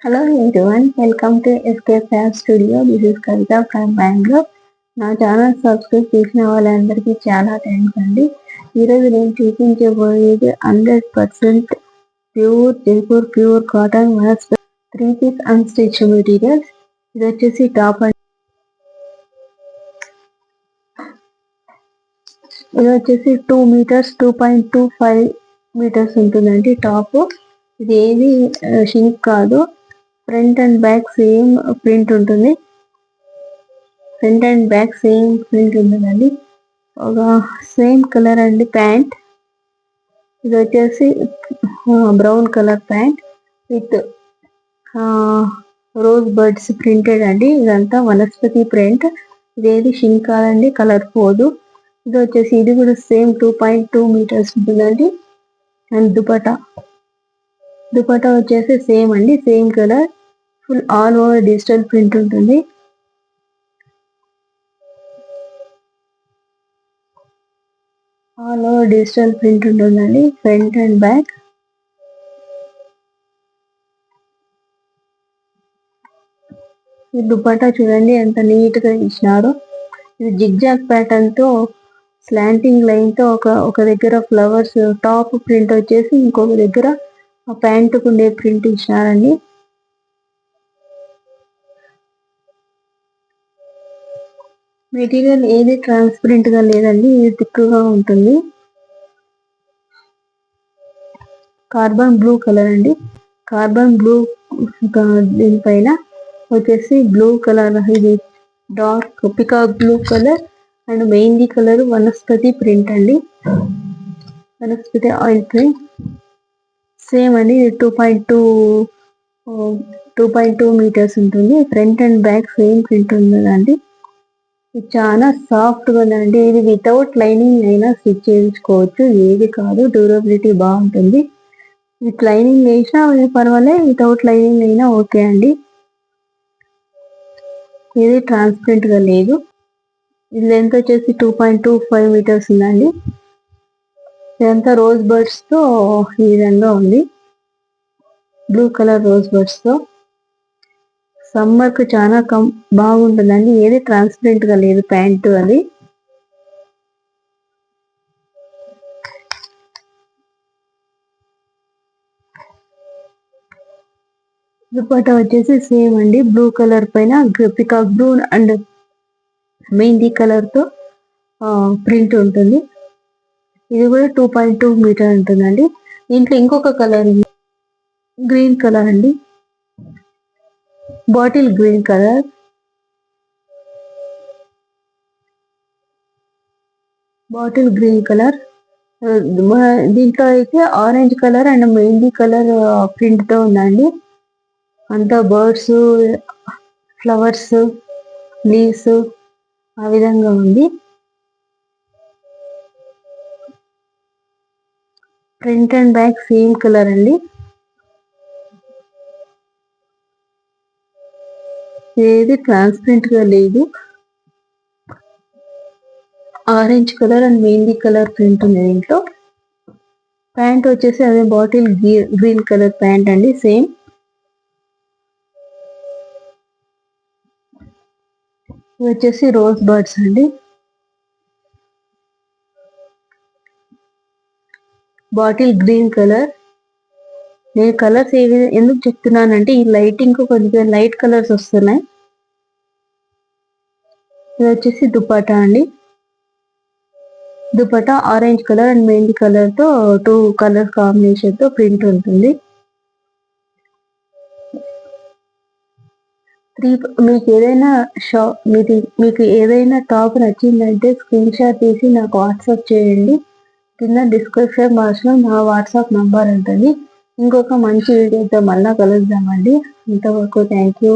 Hello everyone, welcome to SK Fab Studio. This is Kavita from Bangalore. నా channel subscribe చేసిన వాళ్ళందరికీ చాలా thanks అండి. ఈరోజు నేను చూపించబోయేది 100% pure cotton 3-piece unstitch materials. ఇది వచ్చేసి టాప్ అండి. ఇది వచ్చేసి 2 మీటర్స్ 2.25 మీటర్స్ ఉంటుందండి టాప్. ఇది ఏది షింక్ కాదు. Front and back same print ఉంటుంది. ఉంటుందండి. ఒక సేమ్ కలర్ అండి ప్యాంట్. ఇది వచ్చేసి brown colour pant with rose birds printed అండి. ఇదంతా వనస్పతి ప్రింట్. ఇదేది షింక్ కాదండి, కలర్ పోదు. ఇది కూడా సేమ్ 2.2 మీటర్స్ ఉంటుందండి. అండ్ దుపట్టా వచ్చేసి సేమ్ అండి, same colour, full all over digital print ఉంటుంది. ఉంటుందండి ఫ్రంట్ అండ్ బ్యాక్. ఈ దుపట్టా చూడండి ఎంత నీట్ గా ఇచ్చినారో. ఇది జిగ్జాగ్ ప్యాటర్న్ తో స్లాంటింగ్ లైన్ తో ఒక దగ్గర ఫ్లవర్స్ టాప్ ప్రింట్ వచ్చేసి ఇంకొక దగ్గర ప్యాంట్ కుండే ప్రింట్ ఇచ్చినారండి. మెటీరియల్ ఏది ట్రాన్స్పరెంట్ గా లేదండి, ఇది థిక్గా ఉంటుంది. కార్బన్ బ్లూ కలర్ అండి. కార్బన్ బ్లూ దీనిపైన వచ్చేసి బ్లూ కలర్, ఇది dark peacock blue colour and mehndi colour Vanaspati print అండి. వనస్పతి ఆయిల్ ప్రింట్ సేమ్ అండి. 2.2 మీటర్స్ ఉంటుంది. Front and back same print ఉందండి. ఇది చాలా సాఫ్ట్ గా ఉందండి. ఇది వితౌట్ లైనింగ్ అయినా స్టిచ్ చేయించుకోవచ్చు, ఏది కాదు, డ్యూరబిలిటీ బాగుంటుంది. విత్ లైనింగ్ వేసినా పర్వాలేదు, వితౌట్ లైనింగ్ అయినా ఓకే అండి. ఇది ట్రాన్స్పరెంట్ గా లేదు. ఇది లెంత్ వచ్చేసి 2.25 మీటర్స్ ఉందండి. ఇదంతా రోజ్ బర్డ్స్ తో ఈ విధంగా ఉంది, బ్లూ కలర్ రోజ్ బర్డ్స్ తో. సమ్మర్ కు చాలా బాగుంటుందండి. ఏది ట్రాన్స్పరెంట్ గా లేదు ప్యాంట్ అది. దుపట్టా వచ్చేసి సేమ్ అండి, బ్లూ కలర్ పైన peacock blue and mehndi colour తో ప్రింట్ ఉంటుంది. ఇది కూడా 2.2 మీటర్ ఉంటుందండి. దీంట్లో ఇంకొక కలర్ గ్రీన్ కలర్ అండి, బాటిల్ గ్రీన్ కలర్. దీంట్లో అయితే orange colour and mehndi colour print తో ఉందండి. అంతా బర్డ్స్, ఫ్లవర్స్, లీవ్స్ ఆ విధంగా ఉంది. Front and back same colour అండి. ఏది ట్రాన్స్పరెంట్ గా లేదు. Orange colour and mehndi colour print ఉంది దీంట్లో. ప్యాంట్ వచ్చేసి అదే బాటిల్ గ్రీన్ కలర్ ప్యాంట్ అండి, సేమ్. వచ్చేసి రోజ్ బర్డ్స్ అండి, బాటిల్ గ్రీన్ కలర్. నేను కలర్స్ ఎందుకు చెప్తున్నానంటే ఈ లైటింగ్ కొంచెం లైట్ కలర్స్ వస్తున్నాయి. ఇది వచ్చేసి దుపట్టా అండి. Dupatta orange colour and mehndi colour తో 2 కలర్ కాంబినేషన్ తో ప్రింట్ ఉంటుంది. మీకు ఏదైనా టాప్ నచ్చిందంటే స్క్రీన్ షాట్ తీసి నాకు వాట్సాప్ చేయండి. కింద డిస్క్రిప్షన్ బాక్స్ లో నా వాట్సాప్ నంబర్ ఉంటుంది. ఇంకొక మంచి వీడియోతో మళ్ళా కలుద్దామండి. ఇంతవరకు థ్యాంక్ యూ.